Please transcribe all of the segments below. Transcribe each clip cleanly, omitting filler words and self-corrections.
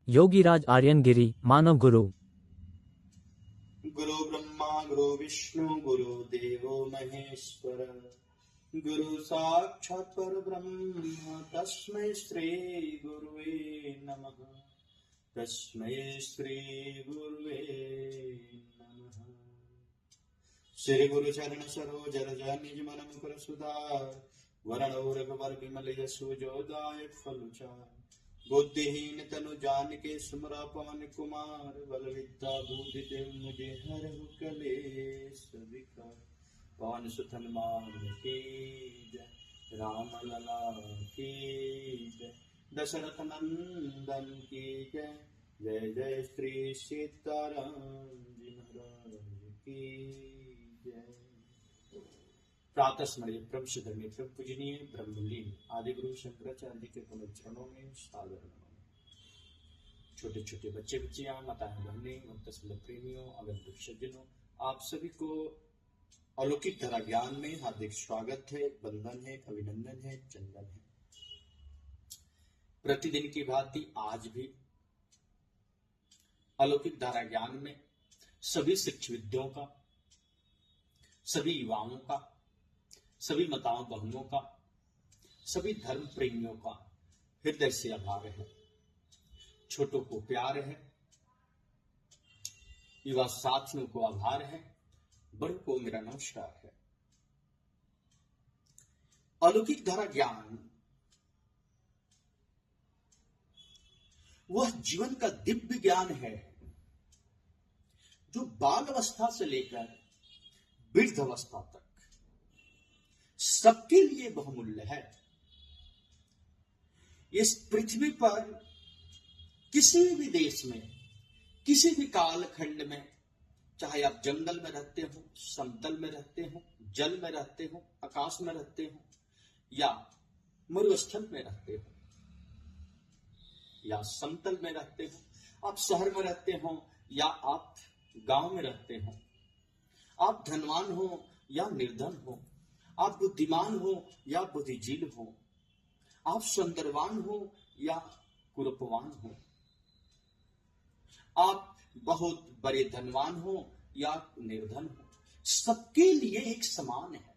योगीराज आर्यनगिरी मानव गुरु। गुरु ब्रह्मा गुरु विष्णु गुरु देवो महेश्वर, गुरु साक्षात् परब्रह्म तस्मै श्री गुरुवे नमः। तस्मै श्री गुरुवे नमः। श्री गुरु चरण सरोज रज निज मन मुकुर सुधार, वरण रघुवर विमल यशु जोदायक फलचार। बुद्धिहीन तनु जानिके सुमरा पवन कुमार, बल विद्या बुद्धि देव मुझे हरहु कलेश विकार। पवन सुत हनुमान की जय, राम लला की जय, दशरथ नंदन की जय। जय जय श्री सीताराम जी महाराज की जय। प्रातः स्मरणीय ब्रह्म धर्मी ब्रह्म पूजनीय ब्रह्मलीन आदि गुरु शंकराचार्य के पवित्र चरणों में सादर नमन। छोटे छोटे बच्चे बच्चियां, माताएं बहनें, भक्त सुलभ प्रेमियों, आगंतुक सज्जनों, आप सभी को अलौकिक धारा ज्ञान में हार्दिक स्वागत है, वंदन है, अभिनंदन है, चंदन है। प्रतिदिन की भांति आज भी अलौकिक धारा ज्ञान में सभी शिक्षविदों का, सभी युवाओं का, सभी माताओं बहनों का, सभी धर्म प्रेमियों का हृदय से आभार है। छोटों को प्यार है, युवा साथियों को आभार है, बड़ों को मेरा नमस्कार है। अलौकिक धारा ज्ञान वह जीवन का दिव्य ज्ञान है जो बाल अवस्था से लेकर वृद्ध अवस्था तक सबके लिए बहुमूल्य है। इस पृथ्वी पर किसी भी देश में, किसी भी कालखंड में, चाहे आप जंगल में रहते हो, समतल में रहते हो, जल में रहते हो, आकाश में रहते हो, या मरुस्थल में रहते हो, या समतल में रहते हो, आप शहर में रहते हो या आप गांव में रहते हो, आप धनवान हो या निर्धन हो, आप बुद्धिमान हो या बुद्धिजील हो, आप सुंदरवान हो या कुरूपवान हो, आप बहुत बड़े धनवान हो या निर्धन हो, सबके लिए एक समान है।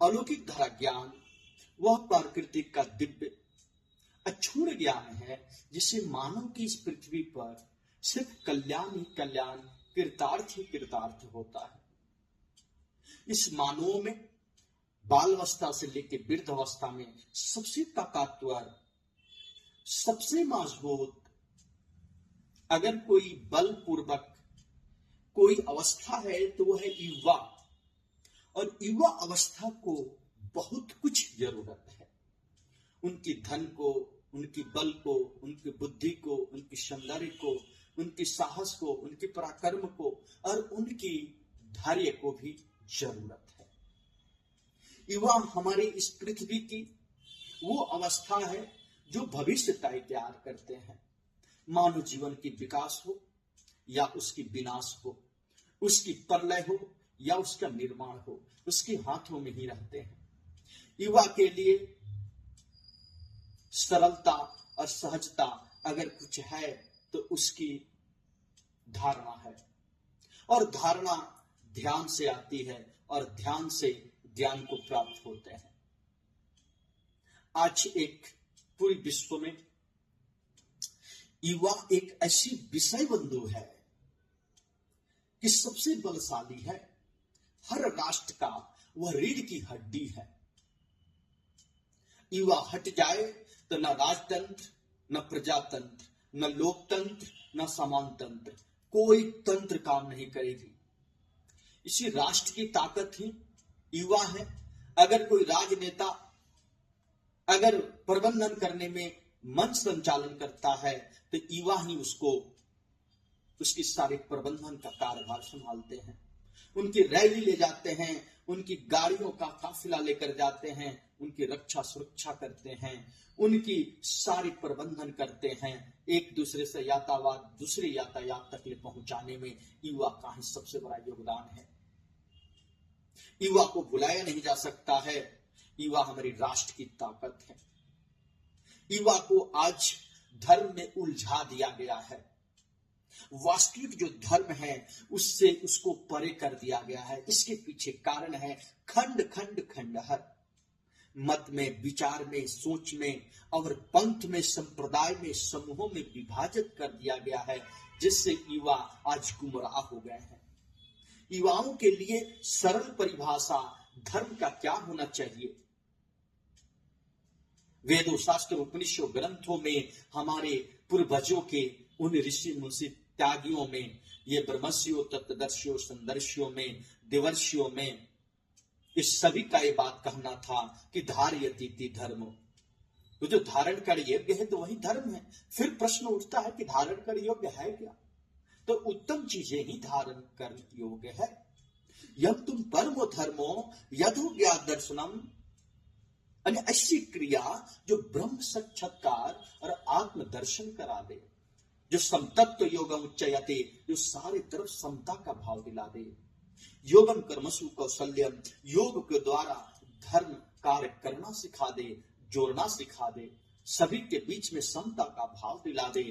अलौकिक धारा ज्ञान वह प्राकृतिक का दिव्य अक्षूण ज्ञान है जिसे मानव की इस पृथ्वी पर सिर्फ कल्याण ही कल्याण, कृतार्थ ही कृतार्थ होता है। इस मानव में बाल अवस्था से लेकर वृद्ध अवस्था में सबसे ताकतवर, सबसे मजबूत, अगर कोई बलपूर्वक कोई अवस्था है तो वह है युवा। और युवा अवस्था को बहुत कुछ जरूरत है। उनकी धन को, उनकी बल को, उनकी बुद्धि को, उनकी सौंदर्य को, उनकी साहस को, उनकी पराक्रम को और उनकी धैर्य को भी जरूरत है। युवा हमारी इस पृथ्वी की वो अवस्था है जो भविष्य तैयार करते हैं। मानव जीवन की विकास हो या उसकी विनाश हो, उसकी प्रलय हो या उसका निर्माण हो, उसके हाथों में ही रहते हैं। युवा के लिए सरलता और सहजता अगर कुछ है तो उसकी धारणा है, और धारणा ध्यान से आती है और ध्यान से ज्ञान को प्राप्त होते हैं। आज एक पूरी विश्व में युवा एक ऐसी विषय बंधु है कि सबसे बलशाली है। हर राष्ट्र का वह रीढ़ की हड्डी है। युवा हट जाए तो न राजतंत्र, न प्रजातंत्र, न लोकतंत्र, न समानतंत्र, कोई तंत्र काम नहीं करेगी। इसी राष्ट्र की ताकत ही युवा है। अगर कोई राजनेता अगर प्रबंधन करने में मन संचालन करता है तो युवा ही उसको, उसकी सारे प्रबंधन का कार्यभार संभालते हैं। उनकी रैली ले जाते हैं, उनकी गाड़ियों का काफिला लेकर जाते हैं, उनकी रक्षा सुरक्षा करते हैं, उनकी सारी प्रबंधन करते हैं। एक दूसरे से यातायात दूसरे यातायात तक ले पहुंचाने में युवा का ही सबसे बड़ा योगदान है। युवा को भुलाया नहीं जा सकता है। युवा हमारी राष्ट्र की ताकत है। युवा को आज धर्म में उलझा दिया गया है। वास्तविक जो धर्म है उससे उसको परे कर दिया गया है। इसके पीछे कारण है खंड खंड खंडहर, मत में, विचार में, सोच में और पंथ में, संप्रदाय में, समूहों में विभाजित कर दिया गया है, जिससे युवा आज गुमराह हो गए हैं। युवाओं के लिए सरल परिभाषा धर्म का क्या होना चाहिए? वेदों, शास्त्र, उपनिषदों, ग्रंथों में हमारे पूर्वजों के उन ऋषि मुंशी त्यागियों में, ये ब्रह्मर्षियों, तत्वदर्शियों, संदर्शियों में, देवर्षियों में, इस सभी का ये बात कहना था कि धारयति धर्म, तो जो धारण कर योग्य है तो वही धर्म है। फिर प्रश्न उठता है कि धारण कर योग्य है क्या? तो उत्तम चीजें ही धारण कर योग्य है। यम तुम परमो धर्मो यदु ज्ञात दर्शनम, ऐसी क्रिया जो ब्रह्म साक्षात्कार और आत्म दर्शन करा दे, जो समतत्व योगम उच्चयते, जो सारे तरफ समता का भाव दिला दे। योगम कर्मसु कौशल्यम, योग के द्वारा धर्म कार्य करना सिखा दे, जोड़ना सिखा दे, सभी के बीच में समता का भाव दिला दे।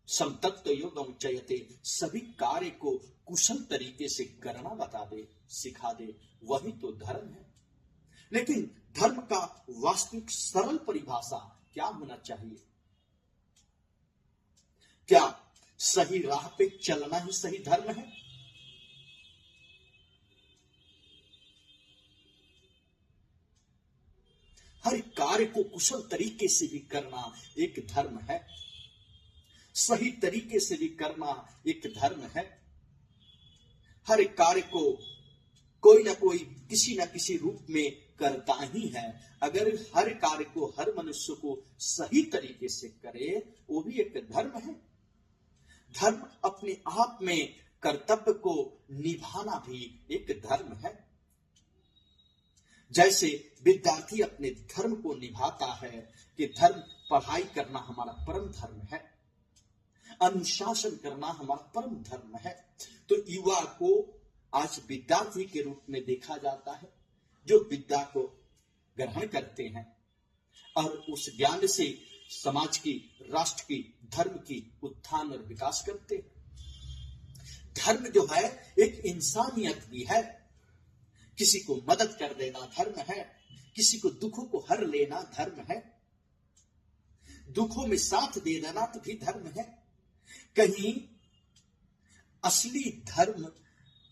समतत्व योगम उच्चयते, सभी कार्य को कुशल तरीके से करना बता दे, सिखा दे, वही तो धर्म है। लेकिन धर्म का वास्तविक सरल परिभाषा क्या होना चाहिए? क्या सही राह पे चलना ही सही धर्म है? हर कार्य को कुशल तरीके से भी करना एक धर्म है, सही तरीके से भी करना एक धर्म है। हर कार्य को कोई ना कोई किसी ना किसी रूप में करता ही है। अगर हर कार्य को हर मनुष्य को सही तरीके से करे, वो भी एक धर्म है। धर्म अपने आप में कर्तव्य को निभाना भी एक धर्म है। जैसे विद्यार्थी अपने धर्म को निभाता है कि धर्म पढ़ाई करना हमारा परम धर्म है, अनुशासन करना हमारा परम धर्म है, तो युवा को आज विद्यार्थी के रूप में देखा जाता है, जो विद्या को ग्रहण करते हैं और उस ज्ञान से समाज की, राष्ट्र की, धर्म की उत्थान और विकास करते हैं। धर्म जो है एक इंसानियत भी है। किसी को मदद कर देना धर्म है, किसी को दुखों को हर लेना धर्म है, दुखों में साथ दे देना तो भी धर्म है। कहीं असली धर्म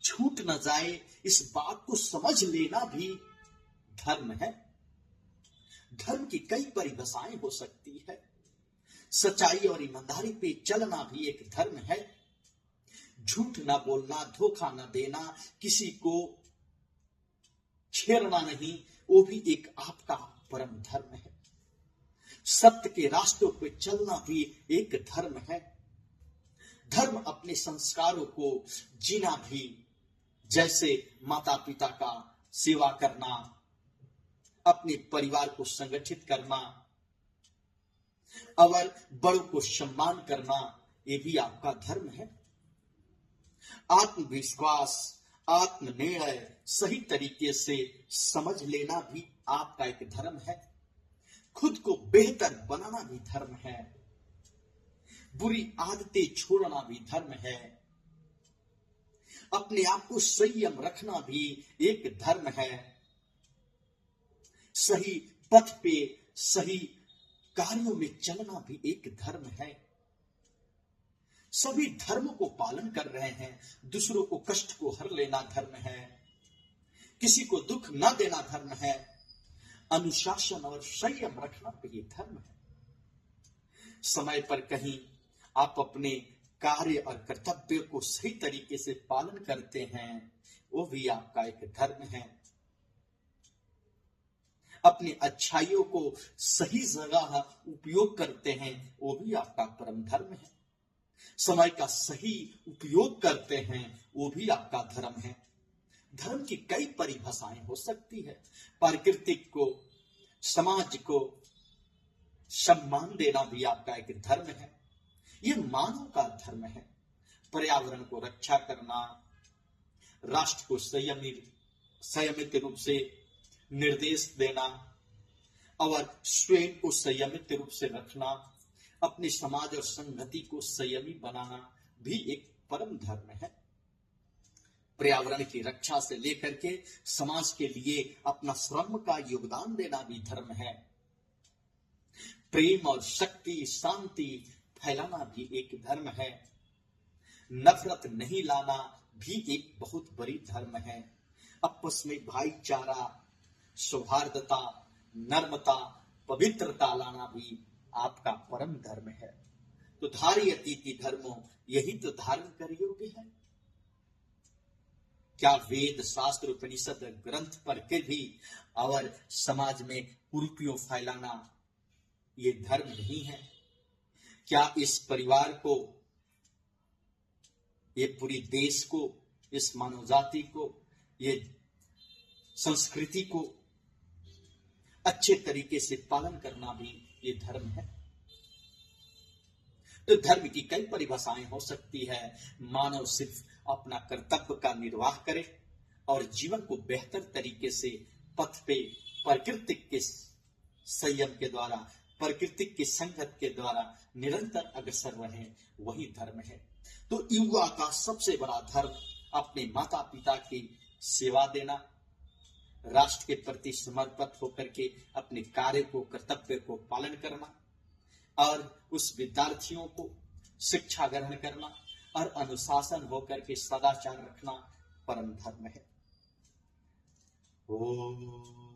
छूट न जाए, इस बात को समझ लेना भी धर्म है। धर्म की कई परिभाषाएं हो सकती है। सच्चाई और ईमानदारी पे चलना भी एक धर्म है। झूठ ना बोलना, धोखा ना देना, किसी को छेड़ना नहीं, वो भी एक आपका परम धर्म है। सत्य के रास्तों पे चलना भी एक धर्म है। धर्म अपने संस्कारों को जीना भी, जैसे माता पिता का सेवा करना, अपने परिवार को संगठित करना और बड़ों को सम्मान करना, ये भी आपका धर्म है। आत्मविश्वास, आत्मनिर्णय सही तरीके से समझ लेना भी आपका एक धर्म है। खुद को बेहतर बनाना भी धर्म है। बुरी आदतें छोड़ना भी धर्म है। अपने आप को संयम रखना भी एक धर्म है। सही पथ पे सही कार्यों में चलना भी एक धर्म है। सभी धर्म को पालन कर रहे हैं। दूसरों को कष्ट को हर लेना धर्म है। किसी को दुख न देना धर्म है। अनुशासन और संयम रखना भी धर्म है। समय पर कहीं आप अपने कार्य और कर्तव्य को सही तरीके से पालन करते हैं, वो भी आपका एक धर्म है। अपनी अच्छाइयों को सही जगह उपयोग करते हैं, वो भी आपका परम धर्म है। समय का सही उपयोग करते हैं, वो भी आपका धर्म है। धर्म की कई परिभाषाएं हो सकती है। प्राकृतिक को, समाज को सम्मान देना भी आपका एक धर्म है। ये मानव का धर्म है। पर्यावरण को रक्षा करना, राष्ट्र को संयमित रूप से निर्देश देना और स्वयं को संयमित रूप से रखना, अपने समाज और संगति को संयमी बनाना भी एक परम धर्म है। पर्यावरण की रक्षा से लेकर के समाज के लिए अपना श्रम का योगदान देना भी धर्म है। प्रेम और शक्ति शांति फैलाना भी एक धर्म है। नफरत नहीं लाना भी एक बहुत बड़ी धर्म है। आपस में भाईचारा, सौहार्दता, नर्मता, पवित्रता लाना भी आपका परम धर्म है। तो धारी अतिथि धर्मो, यही तो धारण कर योग्य है। क्या वेद शास्त्र उपनिषद ग्रंथ पढ़ के भी और समाज में कुरीतियों फैलाना ये धर्म नहीं है? क्या इस परिवार को, ये पूरी देश को, इस मानव जाति को, ये संस्कृति को अच्छे तरीके से पालन करना भी ये धर्म है? तो धर्म की कई परिभाषाएं हो सकती है। मानव सिर्फ अपना कर्तव्य का निर्वाह करे और जीवन को बेहतर तरीके से पथ पे प्रकृति के संयम के द्वारा, प्रकृति की संगत के द्वारा निरंतर अग्रसर रहे, वही धर्म है। तो युवा का सबसे बड़ा धर्म अपने माता पिता की सेवा देना, राष्ट्र के प्रति समर्पित होकर के अपने कार्य को, कर्तव्य को पालन करना और उस विद्यार्थियों को शिक्षा ग्रहण करना और अनुशासन होकर के सदाचार रखना परम धर्म है। ओम